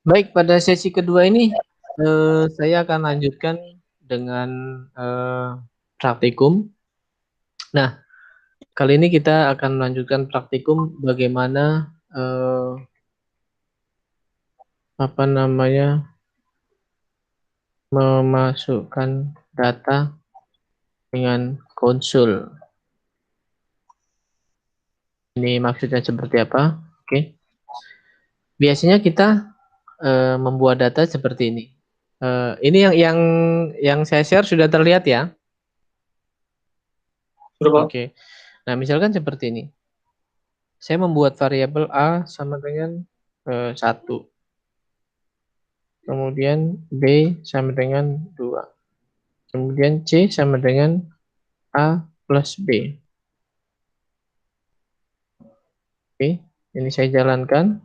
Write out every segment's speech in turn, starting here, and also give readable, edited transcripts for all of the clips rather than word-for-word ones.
Baik, pada sesi kedua ini saya akan lanjutkan dengan praktikum. Nah, kali ini kita akan melanjutkan praktikum bagaimana apa namanya memasukkan data dengan konsul. Ini maksudnya seperti apa? Oke. Biasanya kita membuat data seperti ini. Ini yang saya share sudah terlihat ya? Berapa? Oke. Nah, misalkan seperti ini. Saya membuat variabel A sama dengan 1. Kemudian B sama dengan 2. Kemudian C sama dengan A plus B. Oke, ini saya jalankan.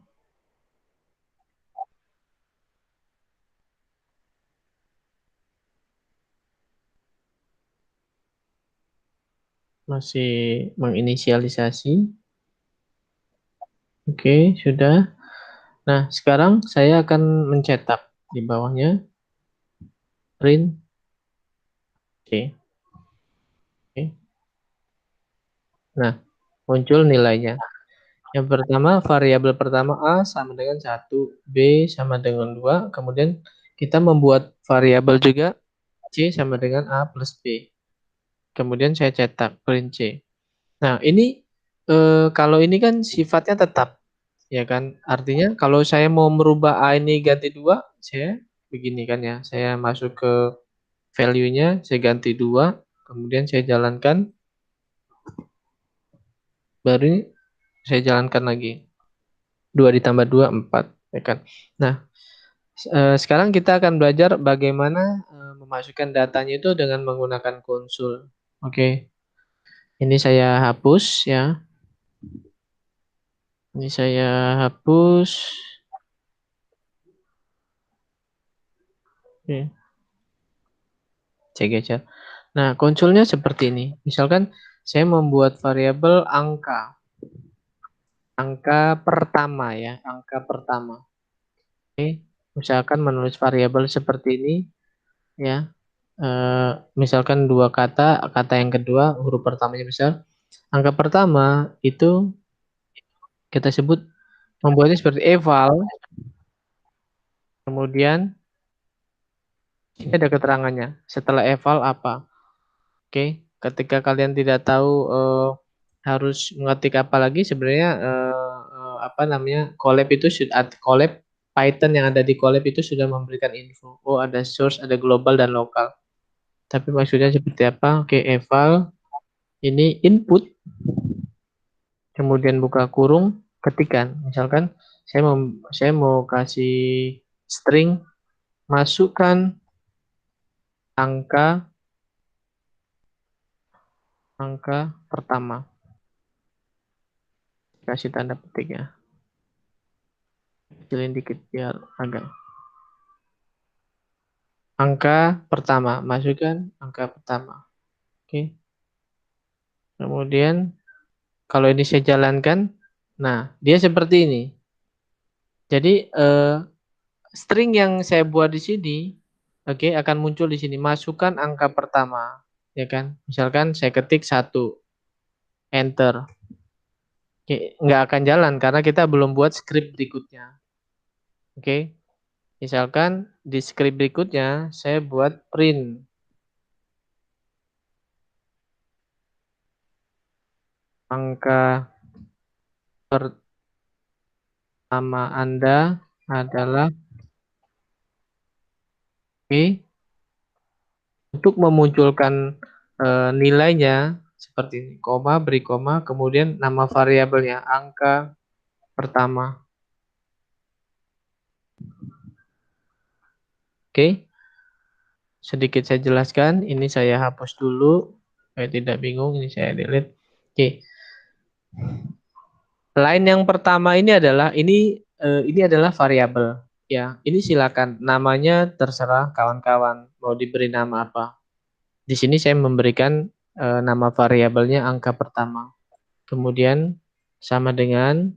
Masih menginisialisasi. Oke, sudah. Nah, sekarang saya akan mencetak di bawahnya print C. Oke. Nah, muncul nilainya. Yang pertama, variabel pertama A sama dengan 1, B sama dengan 2. Kemudian kita membuat variabel juga C sama dengan A plus B. Kemudian saya cetak print C. Nah, ini kalau ini kan sifatnya tetap, ya kan? Artinya kalau saya mau merubah A ini ganti 2, saya begini kan ya. Saya masuk ke value-nya, saya ganti 2, kemudian saya jalankan, baru saya jalankan lagi. 2 ditambah 2, 4, ya kan? Nah, sekarang kita akan belajar bagaimana memasukkan datanya itu dengan menggunakan konsul. Oke, ini saya hapus ya. Ini saya hapus. Oke, saya geser. Nah, konsulnya seperti ini. Misalkan saya membuat variabel angka. Angka pertama ya, angka pertama. Oke, misalkan menulis variabel seperti ini ya. Misalkan dua kata, kata yang kedua huruf pertamanya misal. Angka pertama itu kita sebut membuatnya seperti eval, kemudian ini ada keterangannya. Setelah eval apa? Oke, ketika kalian tidak tahu harus mengetik apa lagi, sebenarnya apa namanya collab itu sudah collab Python yang ada di collab itu sudah memberikan info. Oh, ada source, ada global dan lokal. Tapi maksudnya seperti apa? Oke, eval ini input, kemudian buka kurung, ketikan. Misalkan saya mau kasih string, masukkan angka angka pertama. Kasih tanda petik ya. Kecilin dikit biar agak. Angka pertama, masukkan angka pertama. Oke. Kemudian kalau ini saya jalankan, nah dia seperti ini. Jadi string yang saya buat di sini, oke, akan muncul di sini. Masukkan angka pertama, ya kan? Misalkan saya ketik 1, enter. Oke, nggak akan jalan karena kita belum buat script berikutnya. Oke, misalkan di script berikutnya saya buat print angka pertama Anda adalah B. Untuk memunculkan nilainya seperti ini, koma, beri koma, kemudian nama variabelnya angka pertama. Oke, sedikit saya jelaskan. Ini saya hapus dulu supaya tidak bingung. Ini saya delete. Oke, line yang pertama ini adalah variabel. Ya, ini silakan namanya terserah kawan-kawan mau diberi nama apa. Di sini saya memberikan nama variabelnya angka pertama. Kemudian sama dengan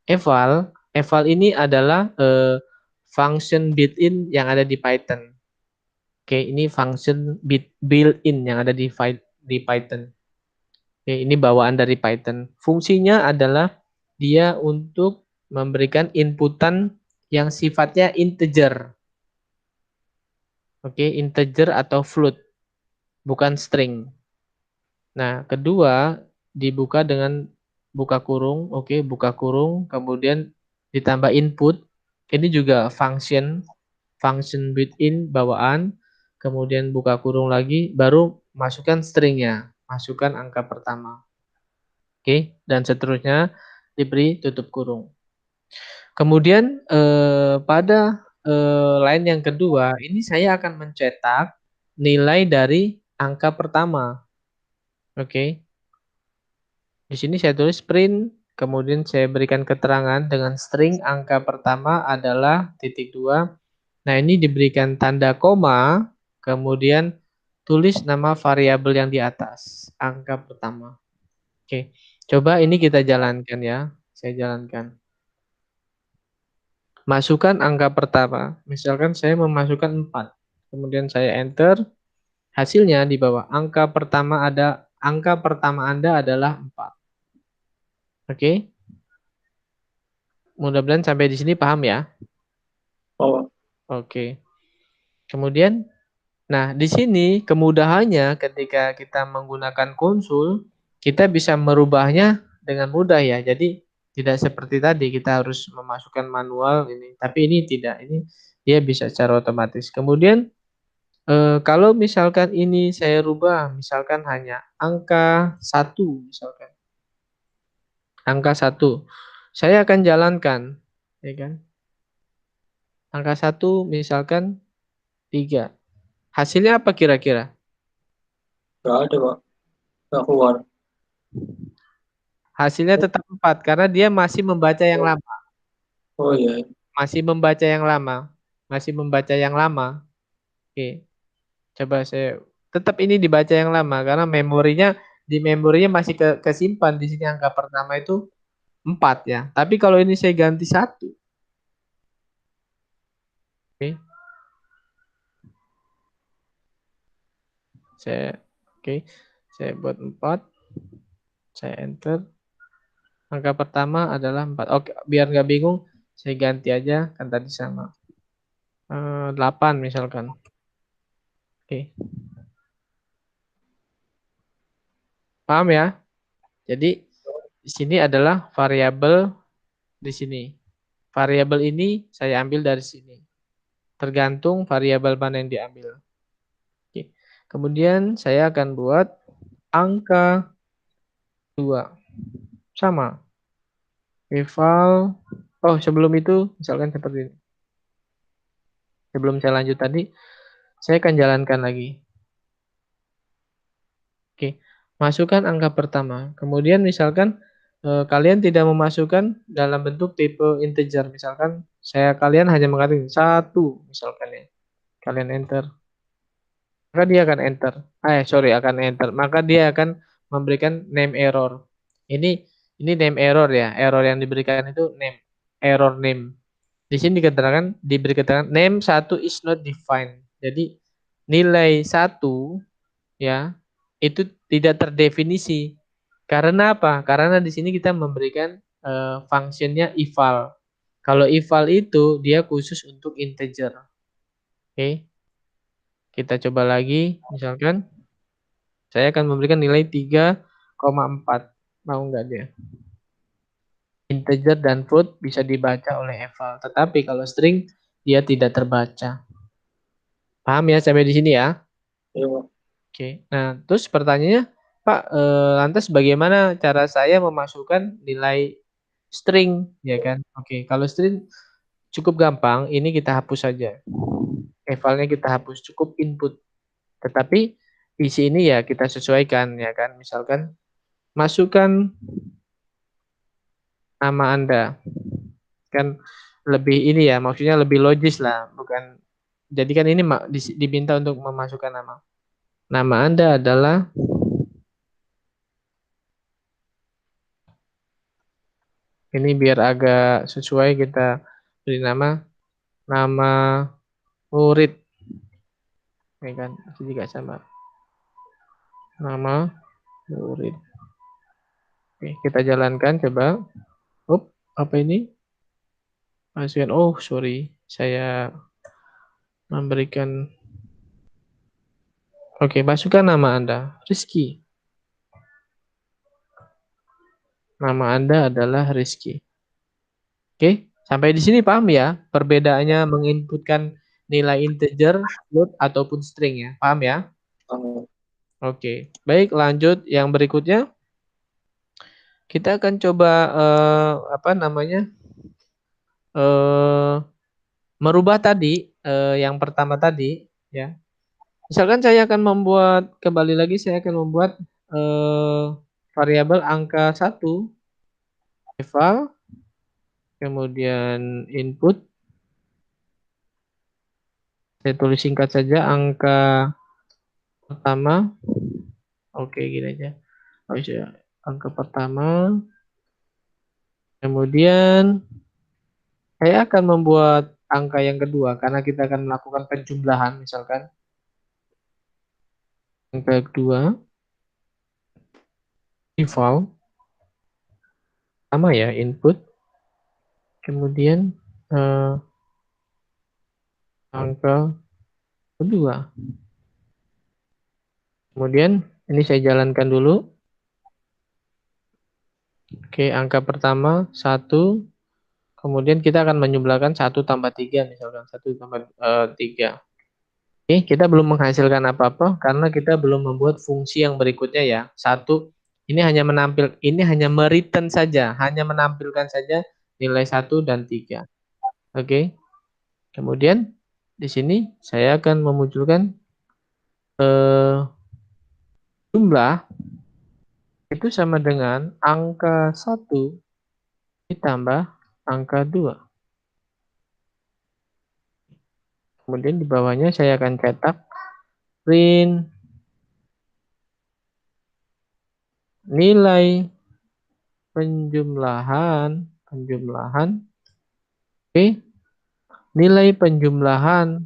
eval. Eval ini adalah function built-in yang ada di Python. Oke, ini function built-in yang ada di Python. Oke, ini bawaan dari Python. Fungsinya adalah dia untuk memberikan inputan yang sifatnya integer. Oke, integer atau float, bukan string. Nah, kedua dibuka dengan buka kurung, oke, buka kurung, kemudian ditambah input. Ini juga function built-in bawaan, kemudian buka kurung lagi, baru masukkan stringnya, masukkan angka pertama. Oke, dan seterusnya diberi tutup kurung. Kemudian pada line yang kedua, ini saya akan mencetak nilai dari angka pertama. Oke. Di sini saya tulis print, kemudian saya berikan keterangan dengan string angka pertama adalah titik 2. Nah, ini diberikan tanda koma, kemudian tulis nama variabel yang di atas, angka pertama. Oke, coba ini kita jalankan ya. Saya jalankan. Masukkan angka pertama. Misalkan saya memasukkan 4. Kemudian saya enter. Hasilnya di bawah. Angka pertama Anda adalah 4. Oke. Mudah-mudahan sampai di sini paham ya. Oh, Oke. Kemudian, nah di sini kemudahannya ketika kita menggunakan konsul, kita bisa merubahnya dengan mudah ya. Jadi tidak seperti tadi kita harus memasukkan manual ini, tapi ini tidak. Ini dia bisa secara otomatis. Kemudian kalau misalkan ini saya rubah, misalkan hanya angka 1, misalkan angka 1, saya akan jalankan, ya kan? Angka 1 misalkan 3. Hasilnya apa kira-kira? nggak ada, Pak. Nggak keluar. Hasilnya tetap 4 karena dia masih membaca yang Oh, lama. oh iya. Masih membaca yang lama. Masih membaca yang lama. Oke, coba saya tetap ini dibaca yang lama karena memorinya masih kesimpan di sini angka pertama itu 4 ya. Tapi kalau ini saya ganti 1. Oke, saya oke, saya buat 4, saya enter. Angka pertama adalah 4. Oke, biar nggak bingung, saya ganti aja kan tadi sama. 8 misalkan. Oke, paham ya? Jadi di sini adalah variabel di sini. Variabel ini saya ambil dari sini. Tergantung variabel mana yang diambil. Oke. Kemudian saya akan buat angka 2. Sama. Eval. Oh, sebelum itu misalkan seperti ini. Sebelum saya lanjut tadi, saya akan jalankan lagi. Oke. Masukkan angka pertama. Kemudian misalkan kalian tidak memasukkan dalam bentuk tipe integer. Misalkan kalian hanya mengatakan 1 misalkan ya. Kalian enter. Maka dia akan enter. Akan enter. Maka dia akan memberikan name error. Ini name error ya. Error yang diberikan itu name. Error name. Di sini diberi keterangan name 1 is not defined. Jadi nilai 1 ya itu tidak terdefinisi. Karena apa? Karena di sini kita memberikan fungsinya eval. Kalau eval itu dia khusus untuk integer. Oke. Kita coba lagi, misalkan saya akan memberikan nilai 3,4. Mau nggak dia? Integer dan float bisa dibaca oleh eval, tetapi kalau string dia tidak terbaca. Paham ya sampai di sini ya? Iya, Pak. Oke. Nah, terus pertanyaannya, Pak, lantas bagaimana cara saya memasukkan nilai string, ya kan? Oke, kalau string cukup gampang, ini kita hapus saja. Evalnya kita hapus, cukup input. Tetapi isi ini ya kita sesuaikan, ya kan? Misalkan masukkan nama Anda. Kan lebih ini ya, maksudnya lebih logis lah, bukan. Jadi kan ini diminta untuk memasukkan nama. Nama Anda adalah, ini biar agak sesuai kita beri nama nama murid. Ya kan, itu juga sama. Nama murid. Oke, kita jalankan coba. Apa ini? Masukkan. Oh, sorry. Saya memberikan. Oke, masukkan nama Anda. Rizky. Nama Anda adalah Rizky. Oke, sampai di sini paham ya? Perbedaannya menginputkan nilai integer, float, ataupun string ya. Paham ya? Oke, baik lanjut yang berikutnya. Kita akan coba apa namanya? eh merubah tadi yang pertama tadi ya. Misalkan saya akan membuat kembali lagi saya akan membuat eh, variabel angka 1 eval kemudian input saya tulis singkat saja angka pertama. Oke, gini aja. Oh, iya. Angka pertama. Kemudian saya akan membuat angka yang kedua karena kita akan melakukan penjumlahan misalkan. Angka kedua eval sama ya input. Kemudian eh, angka kedua. Kemudian ini saya jalankan dulu. Oke, angka pertama 1. Kemudian kita akan menjumlahkan 1 tambah 3 misalkan 1 tambah 3. Oke, kita belum menghasilkan apa-apa karena kita belum membuat fungsi yang berikutnya ya. 1 ini hanya mereturn saja, hanya menampilkan saja nilai 1 dan 3. Oke. Kemudian di sini saya akan memunculkan jumlah itu sama dengan angka 1 ditambah angka 2. Kemudian di bawahnya saya akan cetak print nilai penjumlahan. Oke, nilai penjumlahan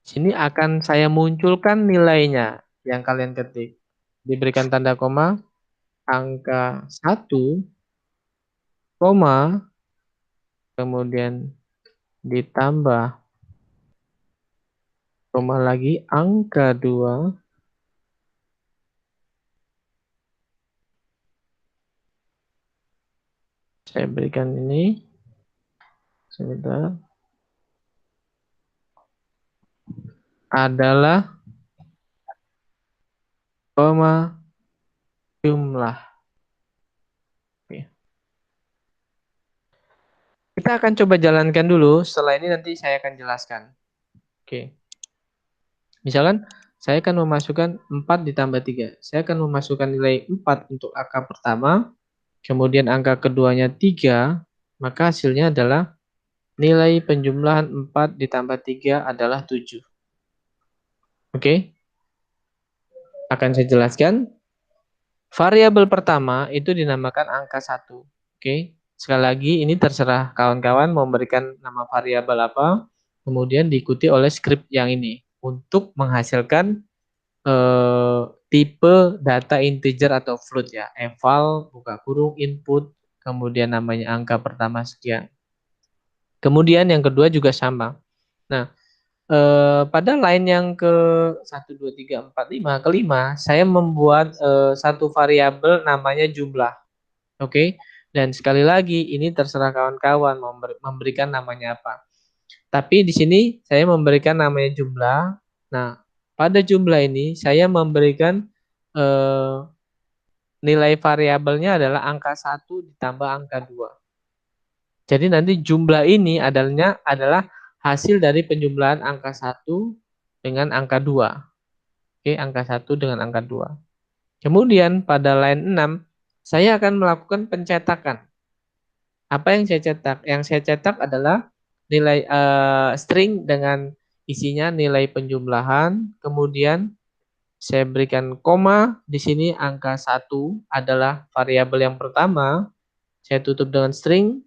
sini akan saya munculkan nilainya yang kalian ketik. Diberikan tanda koma angka 1 koma kemudian ditambah koma lagi angka 2. Saya berikan ini sebentar. Adalah koma jumlah. Oke. Kita akan coba jalankan dulu. Setelah ini nanti saya akan jelaskan. Oke. Misalkan saya akan memasukkan 4 ditambah 3. Saya akan memasukkan nilai 4 untuk angka pertama. Kemudian angka keduanya 3. Maka hasilnya adalah nilai penjumlahan 4 ditambah 3 adalah 7. Oke. Akan saya jelaskan. Variabel pertama itu dinamakan angka 1. Oke. Sekali lagi ini terserah kawan-kawan mau memberikan nama variabel apa. Kemudian diikuti oleh script yang ini. Untuk menghasilkan tipe data integer atau float ya. Eval, buka kurung, input. Kemudian namanya angka pertama sekian. Kemudian yang kedua juga sama. Nah, pada line yang ke 1, 2, 3, 4, 5, kelima, saya membuat satu variabel namanya jumlah. Oke. Dan sekali lagi, ini terserah kawan-kawan memberikan namanya apa. Tapi di sini saya memberikan namanya jumlah. Nah, pada jumlah ini saya memberikan nilai variabelnya adalah angka 1 ditambah angka 2. Jadi nanti jumlah ini adalah hasil dari penjumlahan angka 1 dengan angka 2. Oke, angka 1 dengan angka 2. Kemudian pada line 6, saya akan melakukan pencetakan. Apa yang saya cetak? Yang saya cetak adalah nilai string dengan isinya nilai penjumlahan, kemudian saya berikan koma, di sini angka 1 adalah variabel yang pertama, saya tutup dengan string,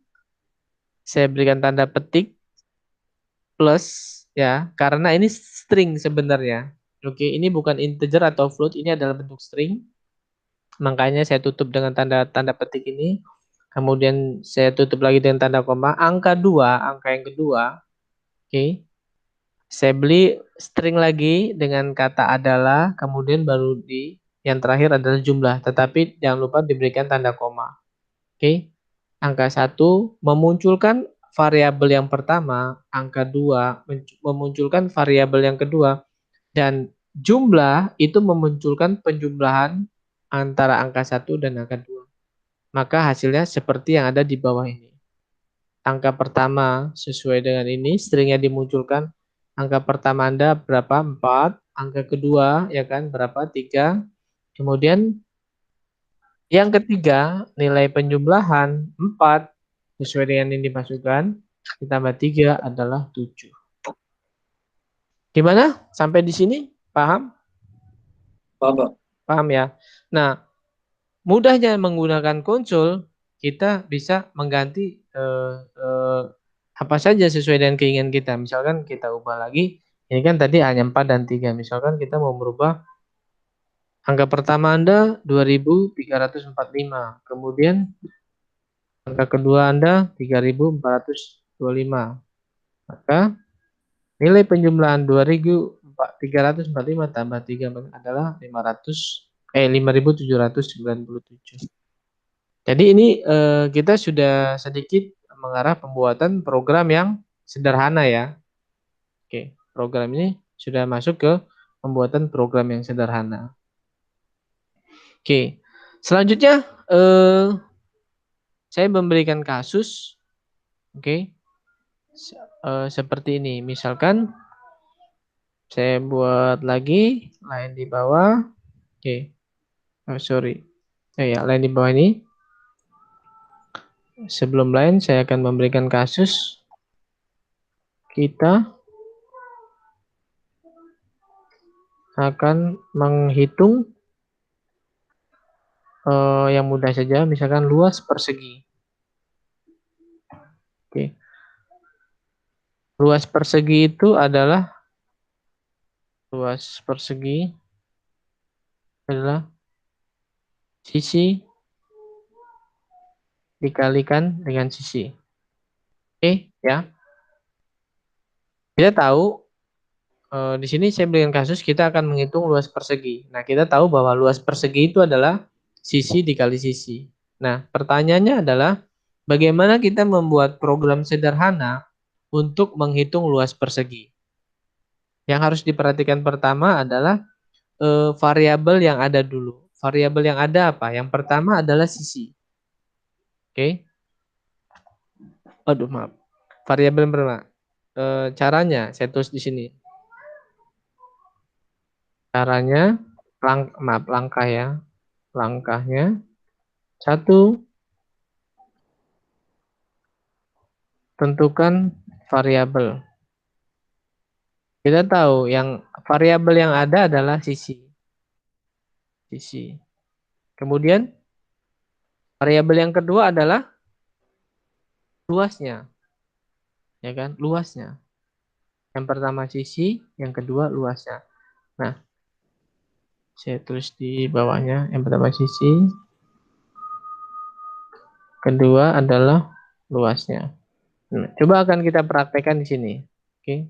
saya berikan tanda petik plus ya, karena ini string sebenarnya. Oke, ini bukan integer atau float, ini adalah bentuk string. Makanya saya tutup dengan tanda petik ini. Kemudian saya tutup lagi dengan tanda koma. Angka 2, angka yang kedua. Oke. Saya beli string lagi dengan kata adalah, kemudian baru di yang terakhir adalah jumlah. Tetapi jangan lupa diberikan tanda koma. Oke. Angka 1 memunculkan variabel yang pertama, angka 2 memunculkan variabel yang kedua, dan jumlah itu memunculkan penjumlahan antara angka 1 dan angka 2. Maka hasilnya seperti yang ada di bawah ini. Angka pertama sesuai dengan ini, stringnya dimunculkan. Angka pertama Anda berapa? 4. Angka kedua, ya kan, berapa? 3. Kemudian yang ketiga, nilai penjumlahan 4 sesuai dengan yang dimasukkan, ditambah 3 adalah 7. Gimana? Sampai di sini? Paham? Paham, Pak? Paham ya? Nah, mudahnya menggunakan konsol, kita bisa mengganti apa saja sesuai dengan keinginan kita. Misalkan kita ubah lagi, ini kan tadi hanya 4 dan 3. Misalkan kita mau merubah angka pertama Anda 2345. Kemudian angka kedua Anda 3425. Maka nilai penjumlahan 2345 tambah 3 adalah 5797. Jadi ini kita sudah sedikit mengarah pembuatan program yang sederhana ya. Oke, program ini sudah masuk ke pembuatan program yang sederhana. Oke, selanjutnya saya memberikan kasus, oke, seperti ini. Misalkan saya buat lagi line di bawah, oke, sorry, ya line di bawah ini. Sebelum line saya akan memberikan kasus kita akan menghitung yang mudah saja, misalkan luas persegi. Oke. Luas persegi itu adalah sisi dikalikan dengan sisi. Oke, ya. Kita tahu di sini saya berikan kasus kita akan menghitung luas persegi. Nah, kita tahu bahwa luas persegi itu adalah sisi dikali sisi. Nah, pertanyaannya adalah bagaimana kita membuat program sederhana untuk menghitung luas persegi. Yang harus diperhatikan pertama adalah variabel yang ada dulu. Variabel yang ada apa? Yang pertama adalah sisi. Oke. Aduh, maaf. Variabel yang pertama. Caranya saya tulis di sini. Caranya, langkah ya. Langkahnya, satu, tentukan variabel. Kita tahu yang variabel yang ada adalah sisi. Sisi. Kemudian variabel yang kedua adalah luasnya. Ya kan? Luasnya. Yang pertama sisi, yang kedua luasnya. Nah, saya tulis di bawahnya. Yang pertama sisi, kedua adalah luasnya. Nah, coba akan kita praktekkan di sini. Oke.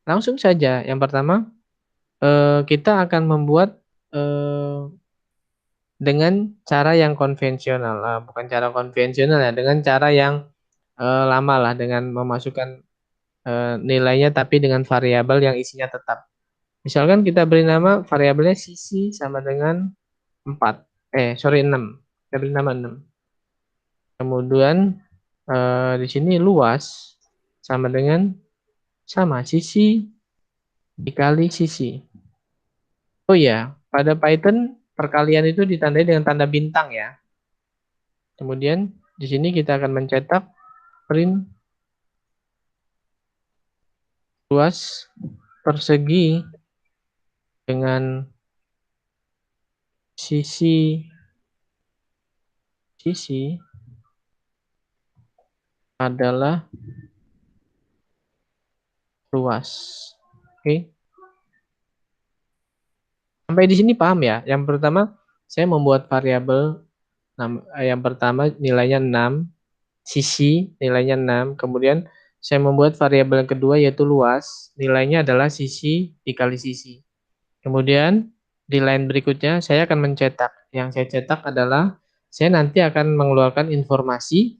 Langsung saja. Yang pertama, kita akan membuat dengan cara yang konvensional, bukan cara konvensional ya, dengan cara yang lama lah, dengan memasukkan nilainya tapi dengan variabel yang isinya tetap. Misalkan kita beri nama variabelnya sisi sama dengan 4, 6. Kita beri nama 6. Kemudian di sini luas sama dengan sisi dikali sisi. Oh ya, pada Python perkalian itu ditandai dengan tanda bintang ya. Kemudian di sini kita akan mencetak print luas persegi dengan sisi adalah luas. Oke. Sampai di sini paham ya? Yang pertama, saya membuat variabel yang pertama nilainya 6, sisi nilainya 6, kemudian saya membuat variabel yang kedua yaitu luas, nilainya adalah sisi dikali sisi. Kemudian di line berikutnya saya akan mencetak. Yang saya cetak adalah saya nanti akan mengeluarkan informasi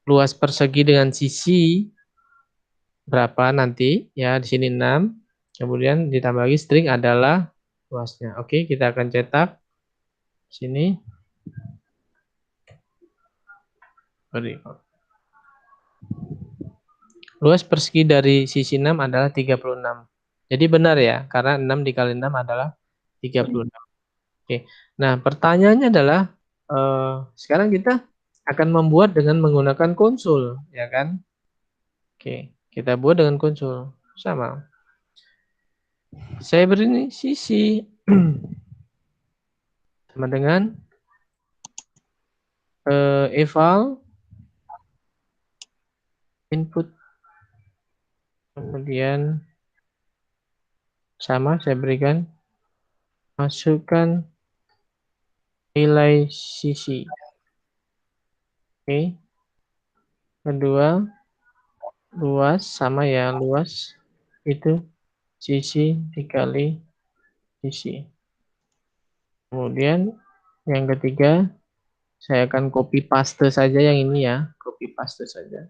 luas persegi dengan sisi berapa nanti ya, di sini 6. Kemudian ditambah lagi string adalah luasnya. Oke, kita akan cetak sini. Luas persegi dari sisi 6 adalah 36. Jadi benar ya, karena 6 dikali 6 adalah 36. Oke. Nah, pertanyaannya adalah sekarang kita akan membuat dengan menggunakan konsul, ya kan? Oke, kita buat dengan konsul. Sama. Saya beri ini sisi sama dengan eval input, kemudian sama saya berikan masukkan nilai sisi. Oke. Kedua, luas sama ya, luas itu sisi dikali sisi. Kemudian yang ketiga, saya akan copy paste saja yang ini ya, copy paste saja.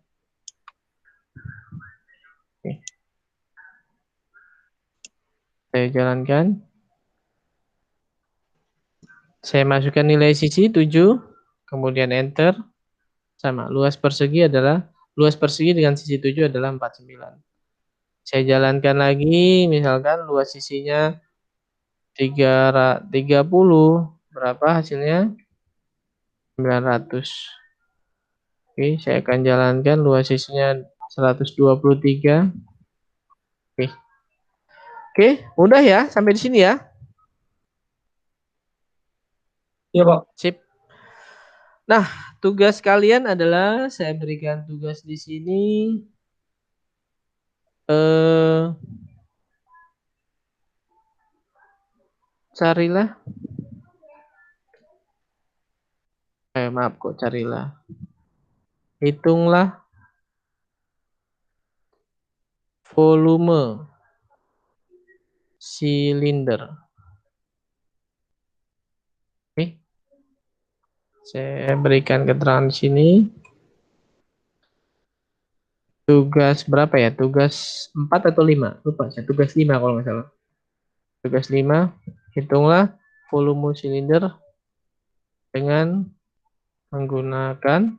Oke. Saya jalankan. Saya masukkan nilai sisi 7, kemudian enter. Sama, luas persegi dengan sisi 7 adalah 49. Saya jalankan lagi, misalkan luas sisinya 30, berapa hasilnya? 900. Oke, saya akan jalankan luas sisinya 123. Oke. Oke, mudah ya sampai di sini ya. Iya, Pak. Sip. Nah, tugas kalian adalah saya berikan tugas di sini. Carilah. Maaf kok carilah. Hitunglah volume silinder. Oke. Saya berikan keterangan di sini. Tugas berapa ya? Tugas 4 atau 5? Lupa, saya tugas 5 kalau nggak salah. Tugas 5, hitunglah volume silinder dengan menggunakan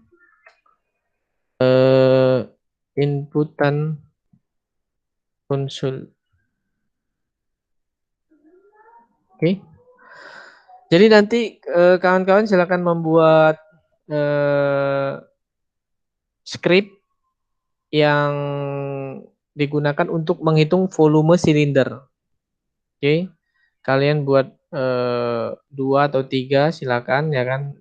inputan konsul. Oke. Jadi nanti kawan-kawan silakan membuat script yang digunakan untuk menghitung volume silinder. Oke. Kalian buat 2 atau 3 silakan ya kan,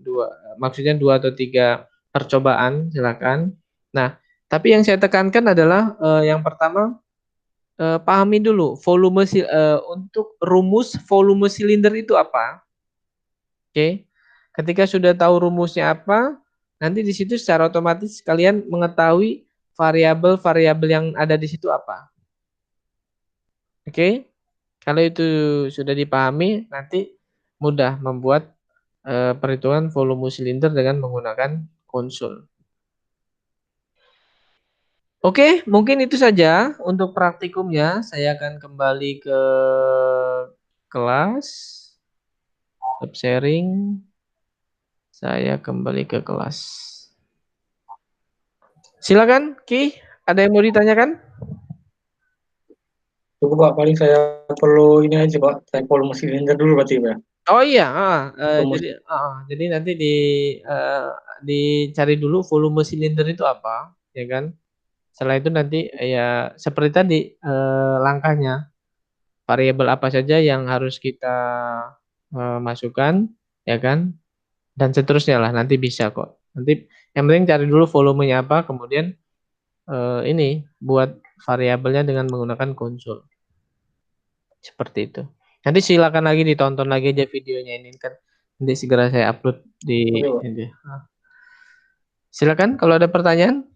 maksudnya 2 atau 3 percobaan silakan. Nah, tapi yang saya tekankan adalah yang pertama pahami dulu volume untuk rumus volume silinder itu apa. Oke. Ketika sudah tahu rumusnya apa, nanti di situ secara otomatis kalian mengetahui variabel-variabel yang ada di situ apa. Oke. Kalau itu sudah dipahami, nanti mudah membuat perhitungan volume silinder dengan menggunakan konsul. Oke, mungkin itu saja untuk praktikumnya. Saya akan kembali ke kelas. Stop sharing. Saya kembali ke kelas. Silakan, Ki. Ada yang mau ditanyakan? Cukup, Pak. Paling saya perlu ini aja, Pak. Saya volume silinder dulu berarti, Pak. Oh iya, Volume. jadi nanti dicari dulu volume silinder itu apa, ya kan? Setelah itu nanti ya seperti tadi langkahnya, variabel apa saja yang harus kita masukkan, ya kan? Dan seterusnya lah, nanti bisa kok. Nanti yang penting cari dulu volumenya apa, kemudian ini buat variabelnya dengan menggunakan konsol. Seperti itu. Nanti silakan lagi ditonton lagi aja videonya ini kan. Nanti segera saya upload di Oke, Pak. ini. Silakan kalau ada pertanyaan.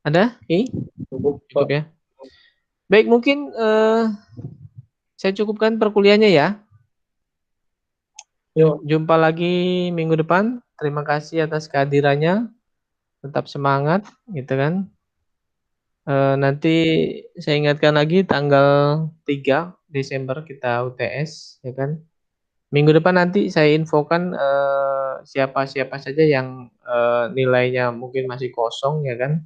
Ada? Cukup, Cukup Pak. ya. Baik, mungkin saya cukupkan perkuliahannya ya. Yuk, Jumpa lagi minggu depan. Terima kasih atas kehadirannya. Tetap semangat, gitu kan. Nanti saya ingatkan lagi tanggal 3 Desember kita UTS, ya kan. Minggu depan nanti saya infokan siapa-siapa saja yang nilainya mungkin masih kosong, ya kan.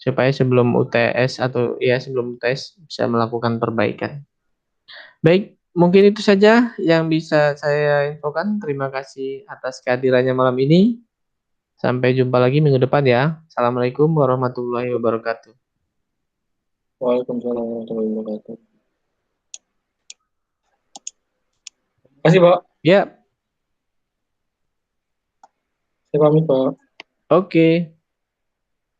Supaya sebelum UTS atau ya sebelum UTS bisa melakukan perbaikan. Baik, mungkin itu saja yang bisa saya infokan. Terima kasih atas kehadirannya malam ini. Sampai jumpa lagi minggu depan ya. Assalamualaikum warahmatullahi wabarakatuh. Waalaikumsalam warahmatullahi wabarakatuh. Terima kasih, Pak. Ya, Saya pamit, Pak. oke.